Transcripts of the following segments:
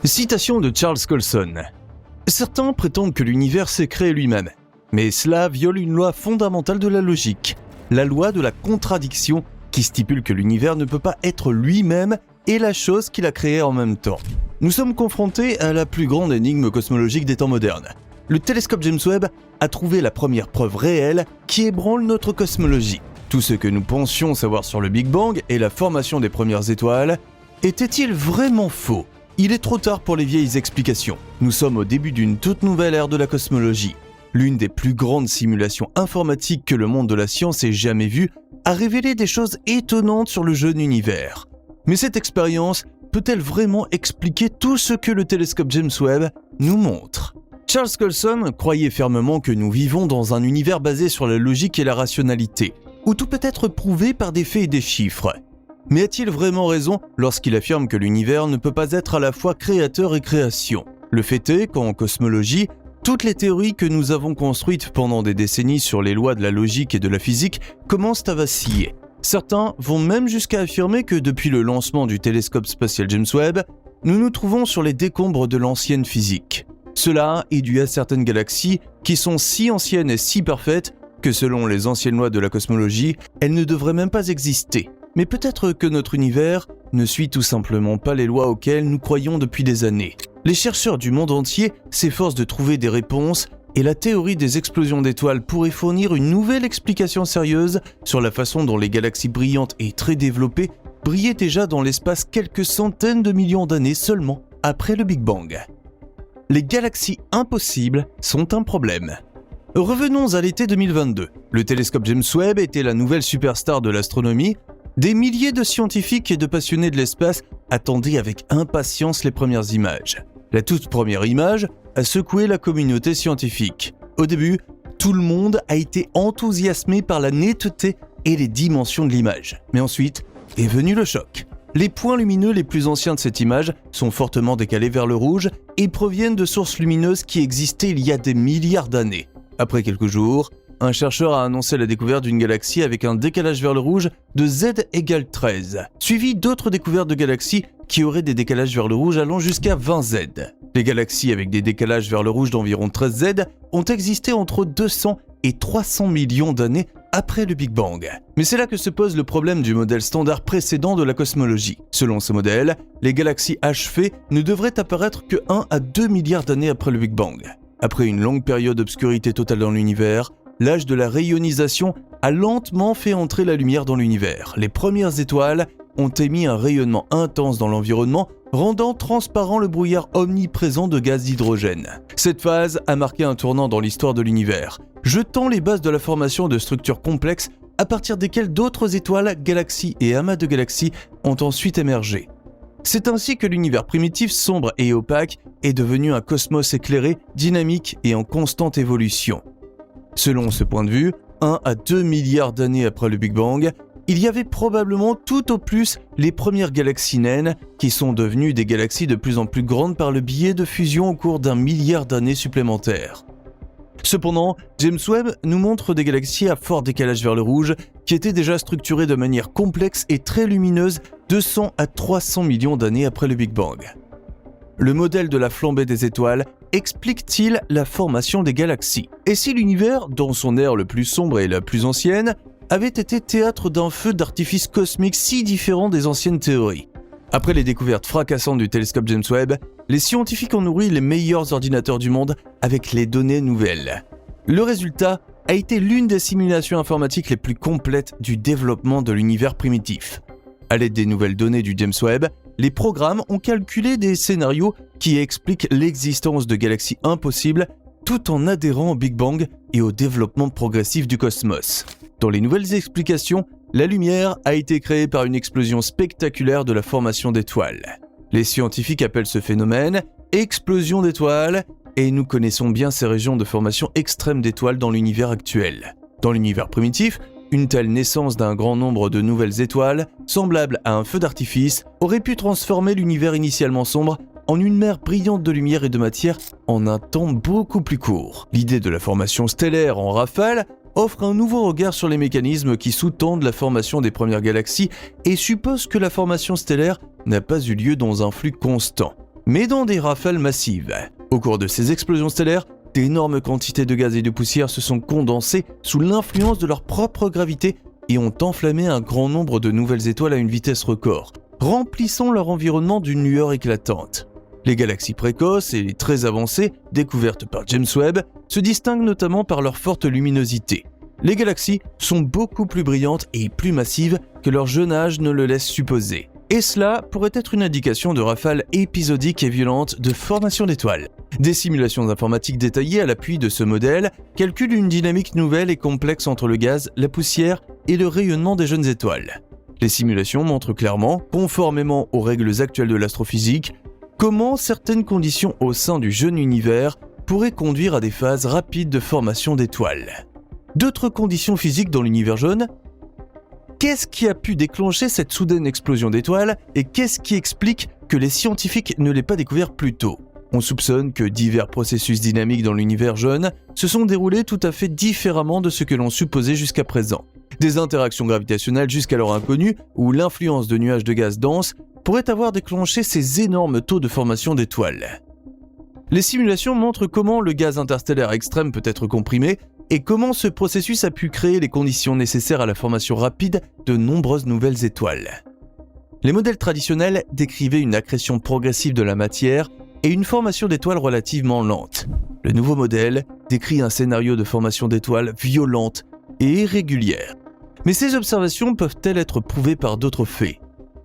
Citation de Charles Colson. Certains prétendent que l'univers s'est créé lui-même, mais cela viole une loi fondamentale de la logique, la loi de la contradiction, qui stipule que l'univers ne peut pas être lui-même et la chose qu'il a créée en même temps. Nous sommes confrontés à la plus grande énigme cosmologique des temps modernes. Le télescope James Webb a trouvé la première preuve réelle qui ébranle notre cosmologie. Tout ce que nous pensions savoir sur le Big Bang et la formation des premières étoiles, était-il vraiment faux ? Il est trop tard pour les vieilles explications. Nous sommes au début d'une toute nouvelle ère de la cosmologie. L'une des plus grandes simulations informatiques que le monde de la science ait jamais vues a révélé des choses étonnantes sur le jeune univers. Mais cette expérience peut-elle vraiment expliquer tout ce que le télescope James Webb nous montre ? Charles Colson croyait fermement que nous vivons dans un univers basé sur la logique et la rationalité, où tout peut être prouvé par des faits et des chiffres. Mais a-t-il vraiment raison lorsqu'il affirme que l'univers ne peut pas être à la fois créateur et création ? Le fait est qu'en cosmologie, toutes les théories que nous avons construites pendant des décennies sur les lois de la logique et de la physique commencent à vaciller. Certains vont même jusqu'à affirmer que depuis le lancement du télescope spatial James Webb, nous nous trouvons sur les décombres de l'ancienne physique. Cela est dû à certaines galaxies qui sont si anciennes et si parfaites que selon les anciennes lois de la cosmologie, elles ne devraient même pas exister. Mais peut-être que notre univers ne suit tout simplement pas les lois auxquelles nous croyons depuis des années. Les chercheurs du monde entier s'efforcent de trouver des réponses et la théorie des explosions d'étoiles pourrait fournir une nouvelle explication sérieuse sur la façon dont les galaxies brillantes et très développées brillaient déjà dans l'espace quelques centaines de millions d'années seulement après le Big Bang. Les galaxies impossibles sont un problème. Revenons à l'été 2022. Le télescope James Webb était la nouvelle superstar de l'astronomie. Des milliers de scientifiques et de passionnés de l'espace attendaient avec impatience les premières images. La toute première image a secoué la communauté scientifique. Au début, tout le monde a été enthousiasmé par la netteté et les dimensions de l'image. Mais ensuite est venu le choc. Les points lumineux les plus anciens de cette image sont fortement décalés vers le rouge et proviennent de sources lumineuses qui existaient il y a des milliards d'années. Après quelques jours, un chercheur a annoncé la découverte d'une galaxie avec un décalage vers le rouge de Z égale 13, suivi d'autres découvertes de galaxies qui auraient des décalages vers le rouge allant jusqu'à 20 Z. Les galaxies avec des décalages vers le rouge d'environ 13 Z ont existé entre 200 et 300 millions d'années après le Big Bang. Mais c'est là que se pose le problème du modèle standard précédent de la cosmologie. Selon ce modèle, les galaxies achevées ne devraient apparaître que 1 à 2 milliards d'années après le Big Bang. Après une longue période d'obscurité totale dans l'univers, l'âge de la rayonisation a lentement fait entrer la lumière dans l'univers. Les premières étoiles ont émis un rayonnement intense dans l'environnement, rendant transparent le brouillard omniprésent de gaz d'hydrogène. Cette phase a marqué un tournant dans l'histoire de l'univers, jetant les bases de la formation de structures complexes à partir desquelles d'autres étoiles, galaxies et amas de galaxies ont ensuite émergé. C'est ainsi que l'univers primitif, sombre et opaque est devenu un cosmos éclairé, dynamique et en constante évolution. Selon ce point de vue, 1 à 2 milliards d'années après le Big Bang, il y avait probablement tout au plus les premières galaxies naines qui sont devenues des galaxies de plus en plus grandes par le biais de fusion au cours d'1 milliard d'années supplémentaires. Cependant, James Webb nous montre des galaxies à fort décalage vers le rouge qui étaient déjà structurées de manière complexe et très lumineuse 200 à 300 millions d'années après le Big Bang. Le modèle de la flambée des étoiles explique-t-il la formation des galaxies ? Et si l'univers, dans son ère le plus sombre et la plus ancienne, avait été théâtre d'un feu d'artifice cosmique si différent des anciennes théories ? Après les découvertes fracassantes du télescope James Webb, les scientifiques ont nourri les meilleurs ordinateurs du monde avec les données nouvelles. Le résultat a été l'une des simulations informatiques les plus complètes du développement de l'univers primitif. À l'aide des nouvelles données du James Webb, les programmes ont calculé des scénarios qui expliquent l'existence de galaxies impossibles tout en adhérant au Big Bang et au développement progressif du cosmos. Dans les nouvelles explications, la lumière a été créée par une explosion spectaculaire de la formation d'étoiles. Les scientifiques appellent ce phénomène « explosion d'étoiles » et nous connaissons bien ces régions de formation extrême d'étoiles dans l'univers actuel. Dans l'univers primitif, une telle naissance d'un grand nombre de nouvelles étoiles, semblable à un feu d'artifice, aurait pu transformer l'univers initialement sombre en une mer brillante de lumière et de matière en un temps beaucoup plus court. L'idée de la formation stellaire en rafale offre un nouveau regard sur les mécanismes qui sous-tendent la formation des premières galaxies et suppose que la formation stellaire n'a pas eu lieu dans un flux constant. mais dans des rafales massives. Au cours de ces explosions stellaires, d'énormes quantités de gaz et de poussière se sont condensées sous l'influence de leur propre gravité et ont enflammé un grand nombre de nouvelles étoiles à une vitesse record, remplissant leur environnement d'une lueur éclatante. Les galaxies précoces et les très avancées, découvertes par James Webb, se distinguent notamment par leur forte luminosité. Les galaxies sont beaucoup plus brillantes et plus massives que leur jeune âge ne le laisse supposer. Et cela pourrait être une indication de rafales épisodiques et violentes de formation d'étoiles. Des simulations informatiques détaillées à l'appui de ce modèle calculent une dynamique nouvelle et complexe entre le gaz, la poussière et le rayonnement des jeunes étoiles. Les simulations montrent clairement, conformément aux règles actuelles de l'astrophysique, comment certaines conditions au sein du jeune univers pourraient conduire à des phases rapides de formation d'étoiles. D'autres conditions physiques dans l'univers jaune ? Qu'est-ce qui a pu déclencher cette soudaine explosion d'étoiles et qu'est-ce qui explique que les scientifiques ne l'aient pas découvert plus tôt ? On soupçonne que divers processus dynamiques dans l'univers jaune se sont déroulés tout à fait différemment de ce que l'on supposait jusqu'à présent. Des interactions gravitationnelles jusqu'alors inconnues ou l'influence de nuages de gaz denses pourraient avoir déclenché ces énormes taux de formation d'étoiles. Les simulations montrent comment le gaz interstellaire extrême peut être comprimé et comment ce processus a pu créer les conditions nécessaires à la formation rapide de nombreuses nouvelles étoiles. Les modèles traditionnels décrivaient une accrétion progressive de la matière et une formation d'étoiles relativement lente. Le nouveau modèle décrit un scénario de formation d'étoiles violente et irrégulière. Mais ces observations peuvent-elles être prouvées par d'autres faits ?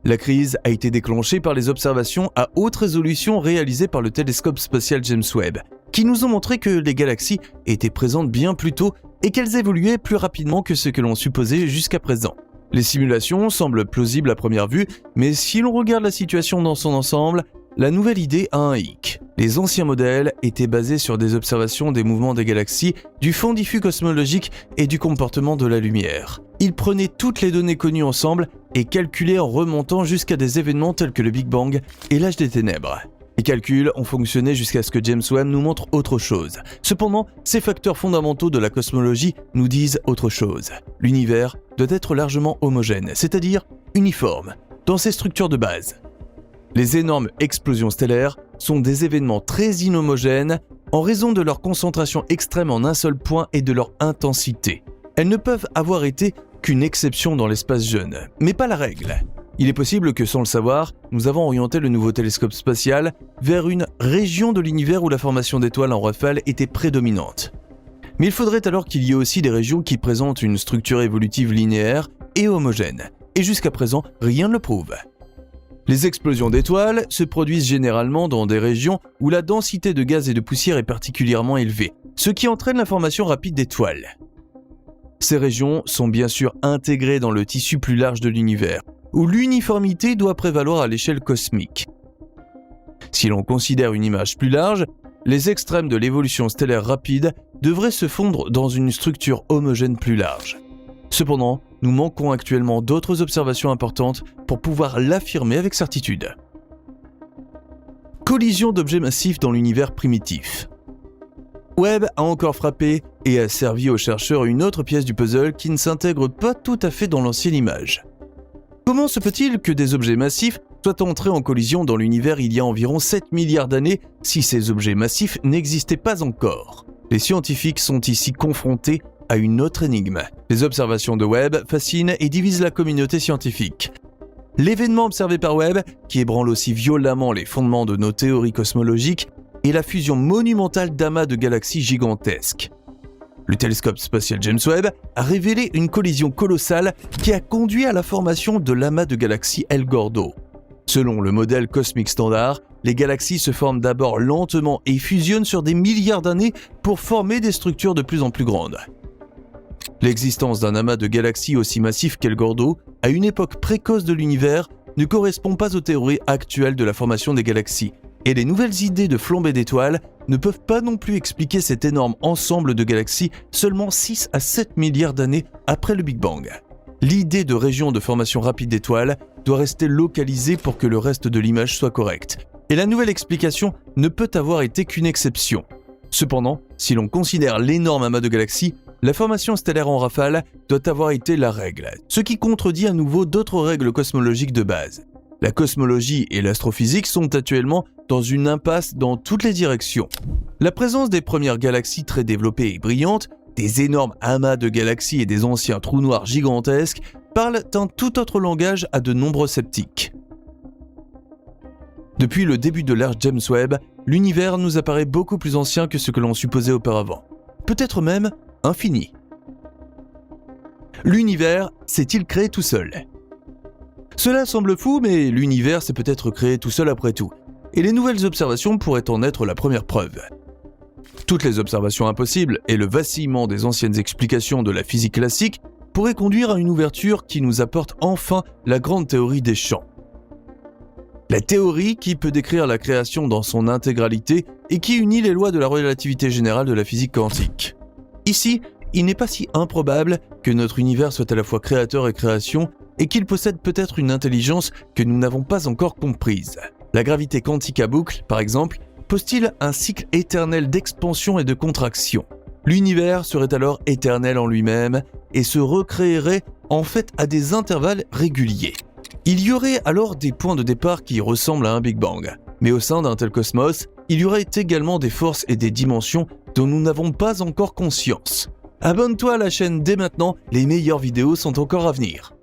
La crise a été déclenchée par les observations à haute résolution réalisées par le télescope spatial James Webb, qui nous ont montré que les galaxies étaient présentes bien plus tôt et qu'elles évoluaient plus rapidement que ce que l'on supposait jusqu'à présent. Les simulations semblent plausibles à première vue, mais si l'on regarde la situation dans son ensemble, la nouvelle idée a un hic. Les anciens modèles étaient basés sur des observations des mouvements des galaxies, du fond diffus cosmologique et du comportement de la lumière. Ils prenaient toutes les données connues ensemble et calculaient en remontant jusqu'à des événements tels que le Big Bang et l'âge des ténèbres. Les calculs ont fonctionné jusqu'à ce que James Webb nous montre autre chose. Cependant, ces facteurs fondamentaux de la cosmologie nous disent autre chose. L'univers doit être largement homogène, c'est-à-dire uniforme, dans ses structures de base. Les énormes explosions stellaires sont des événements très inhomogènes en raison de leur concentration extrême en un seul point et de leur intensité. Elles ne peuvent avoir été qu'une exception dans l'espace jeune, mais pas la règle. Il est possible que, sans le savoir, nous avons orienté le nouveau télescope spatial vers une région de l'univers où la formation d'étoiles en rafale était prédominante. Mais il faudrait alors qu'il y ait aussi des régions qui présentent une structure évolutive linéaire et homogène, et jusqu'à présent, rien ne le prouve. Les explosions d'étoiles se produisent généralement dans des régions où la densité de gaz et de poussière est particulièrement élevée, ce qui entraîne la formation rapide d'étoiles. Ces régions sont bien sûr intégrées dans le tissu plus large de l'univers, où l'uniformité doit prévaloir à l'échelle cosmique. Si l'on considère une image plus large, les extrêmes de l'évolution stellaire rapide devraient se fondre dans une structure homogène plus large. Cependant, nous manquons actuellement d'autres observations importantes pour pouvoir l'affirmer avec certitude. Collision d'objets massifs dans l'univers primitif. Webb a encore frappé et a servi aux chercheurs une autre pièce du puzzle qui ne s'intègre pas tout à fait dans l'ancienne image. Comment se peut-il que des objets massifs soient entrés en collision dans l'univers il y a environ 7 milliards d'années si ces objets massifs n'existaient pas encore ? Les scientifiques sont ici confrontés à une autre énigme. Les observations de Webb fascinent et divisent la communauté scientifique. L'événement observé par Webb, qui ébranle aussi violemment les fondements de nos théories cosmologiques, est la fusion monumentale d'amas de galaxies gigantesques. Le télescope spatial James Webb a révélé une collision colossale qui a conduit à la formation de l'amas de galaxies El Gordo. Selon le modèle cosmique standard, les galaxies se forment d'abord lentement et fusionnent sur des milliards d'années pour former des structures de plus en plus grandes. L'existence d'un amas de galaxies aussi massif qu'El Gordo, à une époque précoce de l'univers, ne correspond pas aux théories actuelles de la formation des galaxies, et les nouvelles idées de flambée d'étoiles ne peuvent pas non plus expliquer cet énorme ensemble de galaxies seulement 6 à 7 milliards d'années après le Big Bang. L'idée de région de formation rapide d'étoiles doit rester localisée pour que le reste de l'image soit correct, et la nouvelle explication ne peut avoir été qu'une exception. Cependant, si l'on considère l'énorme amas de galaxies, la formation stellaire en rafale doit avoir été la règle, ce qui contredit à nouveau d'autres règles cosmologiques de base. La cosmologie et l'astrophysique sont actuellement dans une impasse dans toutes les directions. La présence des premières galaxies très développées et brillantes, des énormes amas de galaxies et des anciens trous noirs gigantesques parlent un tout autre langage à de nombreux sceptiques. Depuis le début de l'ère James Webb, l'univers nous apparaît beaucoup plus ancien que ce que l'on supposait auparavant. Peut-être même infini. L'univers s'est-il créé tout seul ? Cela semble fou, mais l'univers s'est peut-être créé tout seul après tout, et les nouvelles observations pourraient en être la première preuve. Toutes les observations impossibles et le vacillement des anciennes explications de la physique classique pourraient conduire à une ouverture qui nous apporte enfin la grande théorie des champs. La théorie qui peut décrire la création dans son intégralité et qui unit les lois de la relativité générale de la physique quantique. Ici, il n'est pas si improbable que notre univers soit à la fois créateur et création et qu'il possède peut-être une intelligence que nous n'avons pas encore comprise. La gravité quantique à boucle, par exemple, pose-t-il un cycle éternel d'expansion et de contraction. L'univers serait alors éternel en lui-même et se recréerait en fait à des intervalles réguliers. Il y aurait alors des points de départ qui ressemblent à un Big Bang. Mais au sein d'un tel cosmos, il y aurait également des forces et des dimensions dont nous n'avons pas encore conscience. Abonne-toi à la chaîne dès maintenant, les meilleures vidéos sont encore à venir.